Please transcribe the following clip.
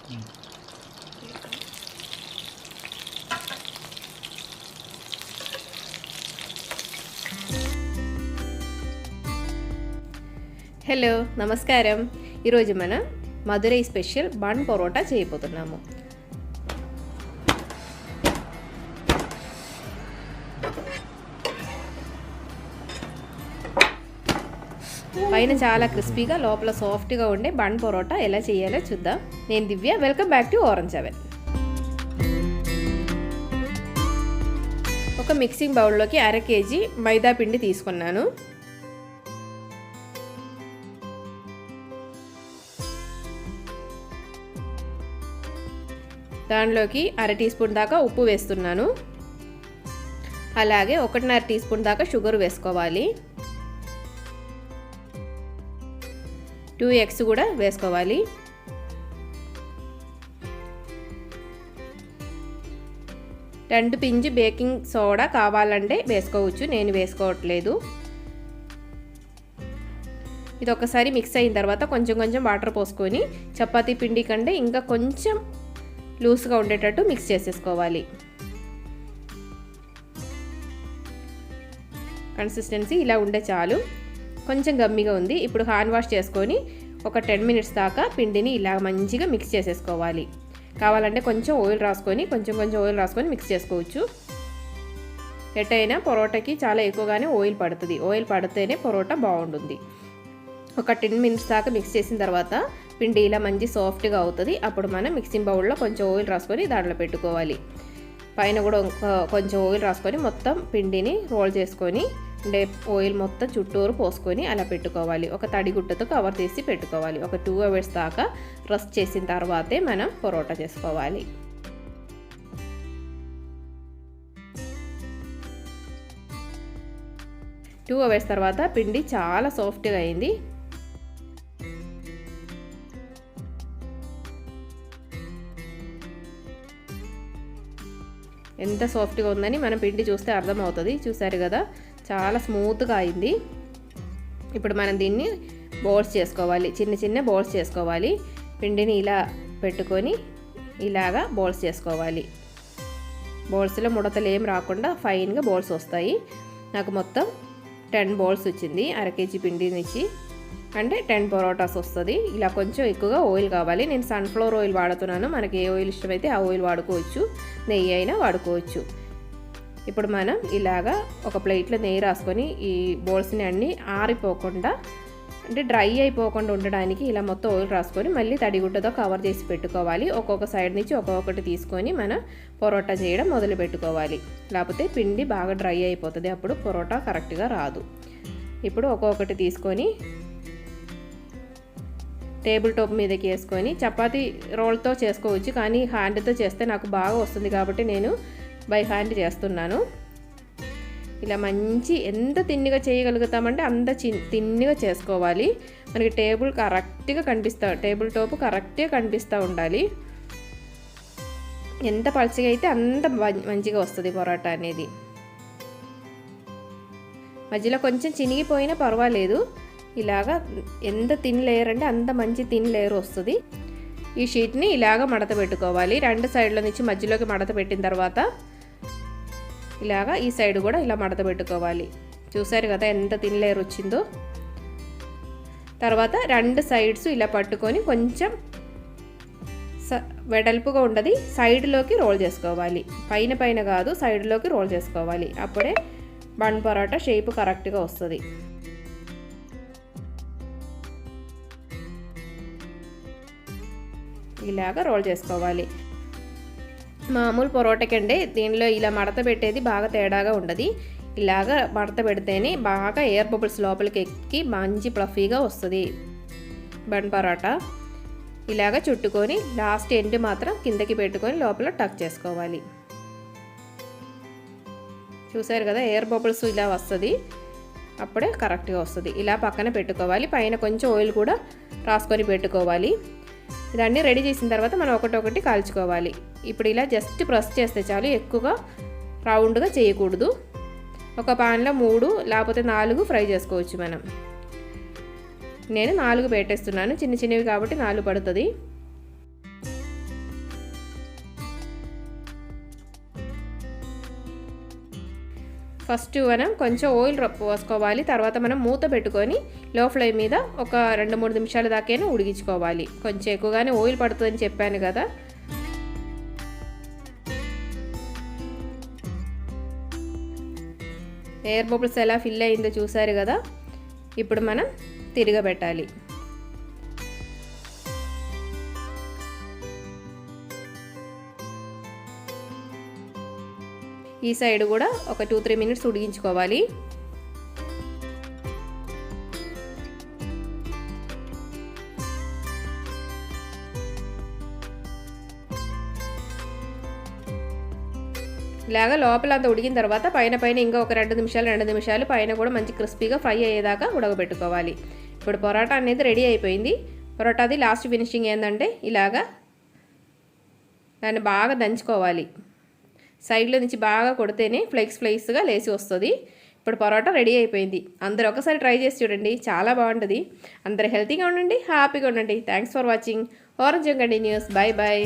Hello నమస్కారం. ఈరోజు మనం మదురై స్పెషల్ బన్ పరోటా చేయబోతున్నాము. పైన చాలా క్రిస్పీగా లోపల సాఫ్ట్గా ఉండే బన్ పరోటా ఎలా చేయాలో చూద్దాం. నేను Divya. Welcome back to orange oven. ఒక మిక్సింగ్ బౌల్లోకి 1/2 kg మైదా పిండి తీసుకున్నాను. దానిలోకి 1/2 టీ స్పూన్ దాకా ఉప్పు వేస్తున్నాను. అలాగే 1.5 టీ స్పూన్ దాకా షుగర్ వేసుకోవాలి. 2 eggs కూడా వేసుకోవాలి. రెండు పించి బేకింగ్ సోడా కావాలంటే వేసుకోవచ్చు, నేను వేసుకోవట్లేదు. ఇది ఒకసారి మిక్స్ అయిన తర్వాత కొంచెం కొంచెం వాటర్ పోసుకొని చపాతీ పిండి కంటే ఇంకా కొంచెం లూజ్గా ఉండేటట్టు మిక్స్ చేసేసుకోవాలి. కన్సిస్టెన్సీ ఇలా ఉండే చాలు. కొంచెం గమ్మిగా ఉంది. ఇప్పుడు హ్యాండ్ వాష్ చేసుకొని ఒక 10 minutes దాకా పిండిని ఇలా మంచిగా మిక్స్ చేసేసుకోవాలి. కావాలంటే కొంచెం ఆయిల్ రాసుకొని ఆయిల్ రాసుకొని మిక్స్ చేసుకోవచ్చు. ఎట్టయినా పరోటాకి చాలా ఎక్కువగానే ఆయిల్ పడుతుంది. ఆయిల్ పడితేనే పరోటా బాగుంటుంది. ఒక 10 minutes దాకా మిక్స్ చేసిన తర్వాత పిండి ఇలా మంచి సాఫ్ట్గా అవుతుంది. అప్పుడు మనం మిక్సింగ్ బౌల్లో కొంచెం ఆయిల్ రాసుకొని దాంట్లో పెట్టుకోవాలి. పైన కూడా కొంచెం ఆయిల్ రాసుకొని మొత్తం పిండిని రోల్ చేసుకొని ఆయిల్ మొత్తం చుట్టూరు పోసుకొని అలా పెట్టుకోవాలి. ఒక తడి గుట్టతో కవర్ చేసి పెట్టుకోవాలి. ఒక 2 hours దాకా రెస్ట్ చేసిన తర్వాతే మనం పరోటా చేసుకోవాలి. టూ అవర్స్ తర్వాత పిండి చాలా సాఫ్ట్గా అయింది. ఎంత సాఫ్ట్గా ఉందని మనం పిండి చూస్తే అర్థమవుతుంది. చూసారు కదా, చాలా స్మూత్గా అయింది. ఇప్పుడు మనం దీన్ని బౌల్స్ చేసుకోవాలి. చిన్న చిన్న బౌల్స్ చేసుకోవాలి. పిండిని ఇలా పెట్టుకొని ఇలాగా బౌల్స్ చేసుకోవాలి. బౌల్స్లో ముడతలు ఏం రాకుండా ఫైన్గా బౌల్స్ వస్తాయి. నాకు మొత్తం 10 బౌల్స్ వచ్చింది. 1/2 kg పిండినిచ్చి అంటే 10 పరోటాస్ వస్తుంది. ఇలా కొంచెం ఎక్కువగా ఆయిల్ కావాలి. నేను సన్ఫ్లవర్ ఆయిల్ వాడుతున్నాను. మనకి ఏ ఆయిల్ ఇష్టమైతే ఆ ఆయిల్ వాడుకోవచ్చు, నెయ్యి అయినా వాడుకోవచ్చు. ఇప్పుడు మనం ఇలాగా ఒక ప్లేట్లో నెయ్యి రాసుకొని ఈ బౌల్స్ని అన్నీ ఆరిపోకుండా అంటే డ్రై అయిపోకుండా ఉండడానికి ఇలా మొత్తం ఆయిల్ రాసుకొని మళ్ళీ తడిగుడ్డతో కవర్ చేసి పెట్టుకోవాలి. ఒక్కొక్క సైడ్ నుంచి ఒక్కొక్కటి తీసుకొని మనం పరోటా చేయడం మొదలు పెట్టుకోవాలి. లేకపోతే పిండి బాగా డ్రై అయిపోతుంది. అప్పుడు పరోటా కరెక్ట్గా రాదు. ఇప్పుడు ఒక్కొక్కటి తీసుకొని టేబుల్ టాప్ మీదకి వేసుకొని చపాతీ రోల్తో చేసుకోవచ్చు, కానీ హ్యాండ్తో చేస్తే నాకు బాగా వస్తుంది కాబట్టి నేను బై హ్యాండ్ చేస్తున్నాను. ఇలా మంచి ఎంత తిన్నిగా చేయగలుగుతామంటే అంత తిన్నిగా చేసుకోవాలి. మనకి టేబుల్ టాప్ కరెక్ట్గా కనిపిస్తూ ఉండాలి. ఎంత పలుచగా అయితే అంత మంచిగా వస్తుంది పరోటా అనేది. మధ్యలో కొంచెం చినిగిపోయినా పర్వాలేదు. ఇలాగా ఎంత థిన్ లేయర్ అంటే అంత మంచి థిన్ లేయర్ వస్తుంది. ఈ షీట్ని ఇలాగ మడత పెట్టుకోవాలి. 2 సైడ్ల నుంచి మధ్యలోకి మడత పెట్టిన తర్వాత ఇలాగా ఈ సైడ్ కూడా ఇలా మడత పెట్టుకోవాలి. చూసారు కదా ఎంత థిన్ లేయర్ వచ్చిందో. తర్వాత 2 సైడ్స్ ఇలా పట్టుకొని కొంచెం వెడల్పుగా ఉండదు సైడ్లోకి రోల్ చేసుకోవాలి. పైన కాదు, సైడ్లోకి రోల్ చేసుకోవాలి. అప్పుడే బన్ పరోటా షేప్ కరెక్ట్గా వస్తుంది. ఇలాగ రోల్ చేసుకోవాలి. మామూలు పరోటా కంటే దీనిలో ఇలా మడత పెట్టేది బాగా తేడాగా ఉండదు. ఇలాగ మడత పెడితేనే బాగా ఎయిర్ బబుల్స్ లోపలికి ఎక్కి మంచి ఫ్లఫీగా వస్తుంది బన్ పరోటా. ఇలాగ చుట్టుకొని లాస్ట్ ఎండ్ మాత్రం కిందకి పెట్టుకొని లోపల టక్ చేసుకోవాలి. చూసారు కదా, ఎయిర్ బబుల్స్ ఇలా వస్తుంది. అప్పుడే కరెక్ట్గా వస్తుంది. ఇలా పక్కన పెట్టుకోవాలి. పైన కొంచెం ఆయిల్ కూడా రాసుకొని పెట్టుకోవాలి. ఇదన్నీ రెడీ చేసిన తర్వాత మనం ఒకటొకటి కాల్చుకోవాలి. ఇప్పుడు ఇలా జస్ట్ ప్రెస్ చేస్తే చాలు, ఎక్కువగా రౌండ్గా చేయకూడదు. ఒక పాన్లో 3 లేకపోతే 4 ఫ్రై చేసుకోవచ్చు మనం. నేను 4 పెట్టేస్తున్నాను. చిన్న చిన్నవి కాబట్టి 4 పడుతుంది. ఫస్ట్ మనం కొంచెం ఆయిల్ పోసుకోవాలి. తర్వాత మనం మూత పెట్టుకొని లో ఫ్లేమ్ మీద ఒక 2-3 నిమిషాల దాకైనా ఉడికించుకోవాలి. కొంచెం ఎక్కువగానే ఆయిల్ పడుతుందని చెప్పాను కదా. ఎయిర్ బబుల్స్ ఎలా ఫిల్ అయిందో చూసారు కదా. ఇప్పుడు మనం తిరగబెట్టాలి. ఈ సైడ్ కూడా ఒక 2-3 మినిట్స్ ఉడికించుకోవాలి. ఇలాగా లోపల అంతా ఉడికిన తర్వాత పైన ఇంకా ఒక 2 నిమిషాలు పైన కూడా మంచి క్రిస్పీగా ఫ్రై అయ్యేదాకా ఉడకబెట్టుకోవాలి. ఇప్పుడు పరోటా అనేది రెడీ అయిపోయింది. పరోటాది లాస్ట్ ఫినిషింగ్ ఏంటంటే ఇలాగా దాన్ని బాగా దంచుకోవాలి. సైడ్లో నుంచి బాగా కొడితేనే ఫ్లేక్స్గా లేచి వస్తుంది. ఇప్పుడు పరోటా రెడీ అయిపోయింది. అందరూ ఒకసారి ట్రై చేసి చూడండి, చాలా బాగుంటుంది. అందరూ హెల్తీగా ఉండండి, హ్యాపీగా ఉండండి. Thanks for watching. Orange continues. Bye bye.